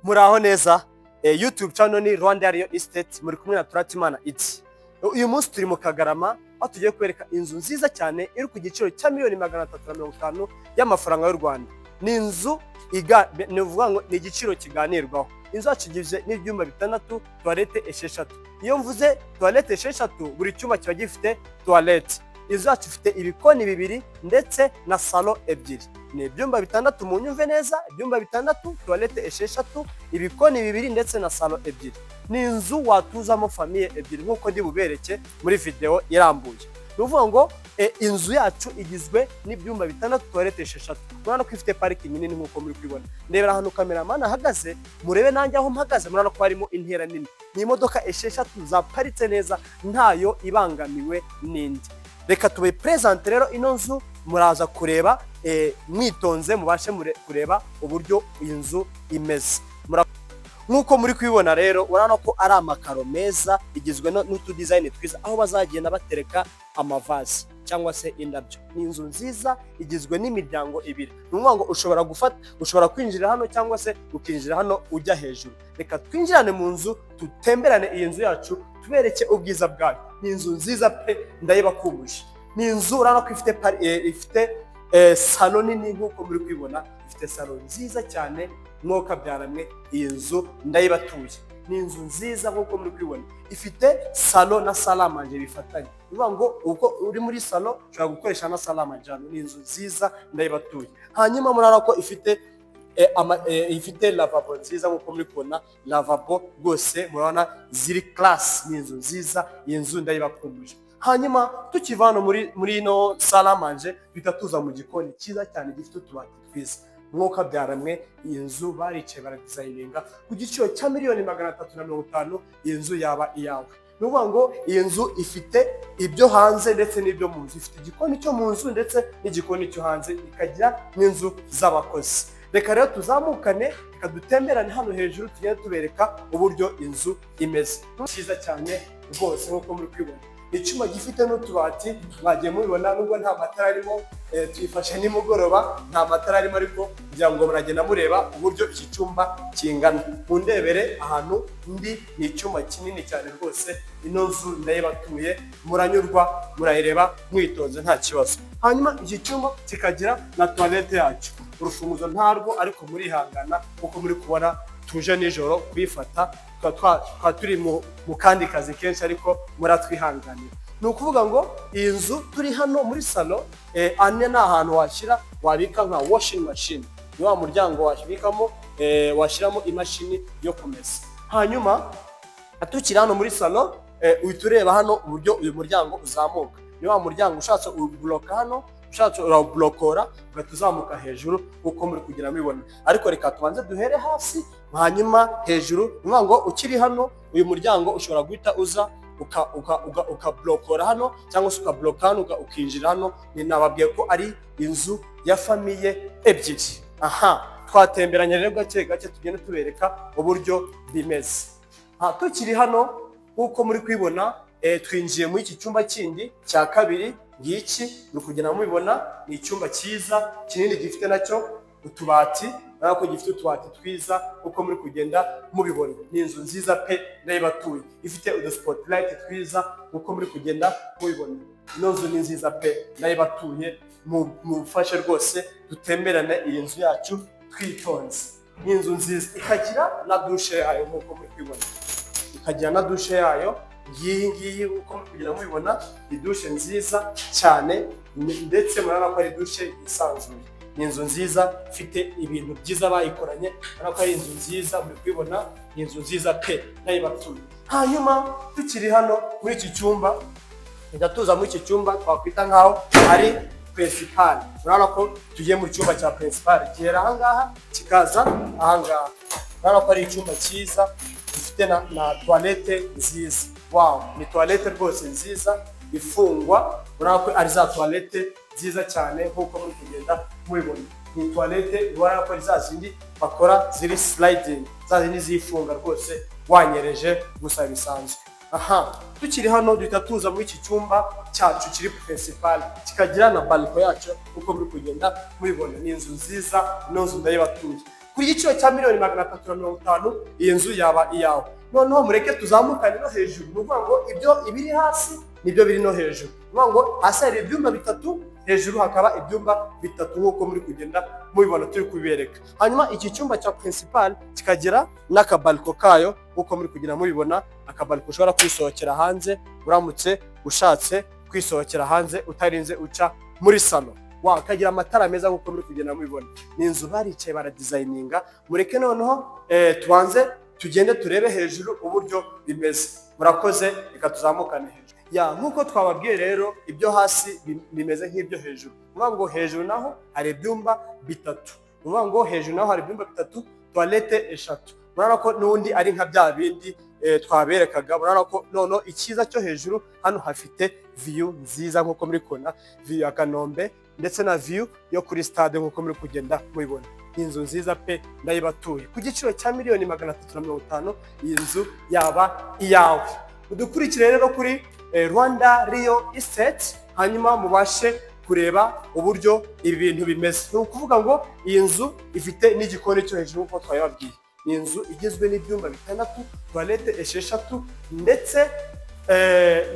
Muraho neza. YouTube channel ni Rwanda Real Estate, muri kumwe na Turatimana Iti. Uyu munsi turi mu Kagarama aho tugiye kwereka inzu nziza cyane iri ku giciro cya $350,000 y'amafaranga y'u Rwanda. Ni inzu nivuga ngo ni igiciro kiganirwaho. Inzu yakigije n'ibyumba 6, toilette 6. Iyo mvuze toilette 6, buri cyumba kiba gifite toilette. Inzu yacu ifite ibikoni 2 ndetse na salon 2. Ni ibyumba 6 mu nyumve neza, ibyumba 6, toilette 6, ibikoni 2 ndetse na salon 2. Ni inzu watuzamo famille 2 nkuko ndi bubereke muri video irambuye. Nuvuga ngo inzu yacu igizwe n'ibyumba 6, toilette 6. Murana ko ifite parking nini nkuko muri kwibona. Ndebera hano cameraman ahagaze, murebe nanjye aho mpagaze, murana ko harimo intera nini. Ni imodoka 6 zaparitse neza, ntayo ibangamiwe n'indi. Reka tube present rero ino nzu muraza kureba mwitonze mubashe kureba uburyo inzu imeze. Nkuko muri kwibona rero urana ko ari amakaro meza, igizwe n'utu design twiza aho bazagenda batereka amavazi cyangwa se indabyo. Ni inzu nziza igizwe n'imiryango 2. Nuvuga ngo ushobora kwinjira hano cyangwa se ukinjira hano ujya hejuru. Reka twinjirane mu nzu tutemberane iyi nzu yacu tubereke ubwiza bwayo. Ni inzu nziza pe, ndayibakumbuje. Ni inzu urana ko ifite salon nini nkuko muri kwibona, ifite salon nziza cyane mwoka byaramwe. Iyi nzu ndayibatuye. Ni inzu nziza nkuko muri kwibona, ifite salon na salle à manger bifatanye. Bivuga ngo uko uri muri salon ushobora gukoresha na salle à manger. Ni inzu nziza ndayibatuye. Hanyuma murara ko ifite lavabo nziza nkuko muri kubona, lavabo rwose murabona ziri class. Ni inzu nziza, iyi nzu ndayibakumbuje. Hanyuma tukivana muri ino salle à manger bitatuza mu gikoni cyiza cyane gifite utubati twiza mwoka byaramwe. Iyi nzu baricaye baradesigninga ku giciro cya $350,000. Iyi nzu yaba iyawe. Nuvuga ngo iyi nzu ifite ibyo hanze ndetse n'ibyo mu nzu. Ifite igikoni cyo mu nzu ndetse n'igikoni cyo hanze, ikagira n'inzu z'abakozi. Reka rero tuzamukane, reka dutemberane hano hejuru tugende tubereka uburyo inzu imeze. Cyiza cyane rwose nkuko muri kwibona. Icyuma gifite n'utubati mwagiye mubibona, nubwo nta matara arimo, tuyifashe nimugoroba nta matara arimo, ariko kugira ngo muragenda mureba uburyo iki cyumba kingana. Mundebere ahantu ndi, ni icyumba kinini cyane rwose. Ino nzu ndayibatuye, muranyurwa murayireba mwitonze nta kibazo. Hanyuma iki cyumba kikagira na toilette yacu. Urufunguzo ntarwo, ariko murihangana kuko muri kubona tuje nijoro kwifata, twa turi mu kandi kazi kenshi, ariko muratwihanganira. Ni ukuvuga ngo iyi nzu turi hano muri salon, ane ni ahantu wabika nka washing machine. Ni wa muryango wabikamo, washyiramo imashini yo kumesa. Hanyuma tukiri hano muri salon, uhita ureba hano uburyo uyu muryango uzamuka. Ni wa muryango ushatse ubloka hano, ushatse urablokora ugatuzamuka hejuru uko muri kugira mubibona. Ariko reka tubanze duhere hasi hanyuma hejuru. Nivuga ngo ukiri hano uyu muryango ushobora guhita uza ukablokora hano cyangwa se ukabloka hano ukinjira hano. Ni nababwiye ko ari inzu ya famille 2. Aha, twatemberanye rero gake gake tugende tubereka uburyo bimeze. Tukiri hano uko muri kwibona, twinjiye muri iki cyumba kindi cya kabiri. Ngiki ni kugenda mubibona, ni icyumba cyiza kinini gifite nacyo utubati, nako gifite utubati twiza uko muri kugenda mubibona. Ni inzu nziza pe, ndayibatuye. Ifite udu spotlight twiza uko muri kugenda mubibona. Ino nzu ni nziza pe, ndayibatuye. Mufashe rwose dutemberane iyi nzu yacu twitonze. Ni inzu nziza, ikagira na douche yayo nkuko muri kwibona. Ikagira na douche yayo ngiyi uko kugira mubibona. Ni douche nziza cyane ndetse murana ko ari douche isanzuye. Ni inzu nziza ifite ibintu byiza bayikoranye, murana ko ari inzu nziza muri kwibona. Ni inzu nziza pe, ndayibatuye. Hanyuma tukiri hano muri iki cyumba, ndatuza muri iki cyumba twakwita nkaho ari principal. Murana ko tugiye mu cyumba cya principal, gihera ahangaha kikaza ahangaha. Murana ko ari icyumba cyiza gifite na toilette nziza. Wow, ni toilette rwose nziza ifungwa. Urabona ko ari za toilette nziza cyane nkuko muri kugenda mubibona. Ni toilette urabona ko ari za zindi bakora ziri sliding, za zindi zifunga rwose wanyereje gusa bisanzwe. Aha, tukiri hano duhita tuza muri iki cyumba cyacu kiri principal, kikagira na balcony yacu uko muri kugenda mubibona. Ni inzu nziza, ino nzu ndayibatuye. kuri giciro cya miliyoni 350 iyi nzu yaba iyawe. Noneho mureke tuzamukane no hejuru, ni ukuvuga ngo ibyo ibiri hasi nibyo biri no hejuru. Ni ukuvuga ngo hasi hari ibyumba bitatu, hejuru hakaba ibyumba bitatu nk'uko muri kugenda mubibona turi kubibereka. Hanyuma iki cyumba cya principal kikagira n'akabaliko kayo nk'uko muri kugenda mubibona, akabaliko ushobora kwisohokera hanze uramutse ushatse kwisohokera hanze utarinze uca muri salo. Kagira amatara meza nk'uko muri kugenda mubibona. Ni inzu baricaye baradizayininga. Mureke noneho tubanze tugende turebe hejuru uburyo bimeze. Murakoze, reka tuzamukane hejuru. Nk'uko twababwiye rero, ibyo hasi bimeze nk'ibyo hejuru. Uvuga ngo hejuru naho hari ibyumba bitatu. Uvuga ngo hejuru naho hari ibyumba bitatu, toilette eshatu. Murabona ko n'undi ari nka bya bindi twaberekaga. Murabona ko noneho icyiza cyo hejuru hano hafite view nziza nk'uko muri kubona, view ya Kanombe ndetse na view yo kuri stade nk'uko muri kugenda mubibona. Inzu nziza pe, ndayibatuye ku giciro cya miliyoni 350 iyi nzu yaba iyawe. Udukurikire rero kuri Rwanda Real Estate, hanyuma mubashe kureba uburyo ibi bintu bimeze. Ni ukuvuga ngo iyi nzu ifite n'igikoni cyo hejuru nk'uko twabibabwiye. Ni inzu igizwe n'ibyumba 6, toilette 6 ndetse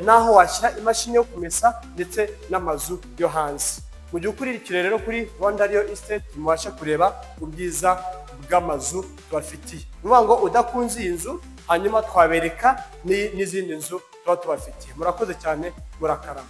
naho washyira imashini yo kumesa ndetse n'amazu yo hanze. Mu gihe ukurikire rero kuri Rwanda Real Estate mubashe kureba ubwiza bw'amazu tubafitiye. Ni ukuvuga ngo udakunze iyi nzu, hanyuma twabereka n'izindi nzu tuba tubafitiye. Murakoze cyane, murakarama.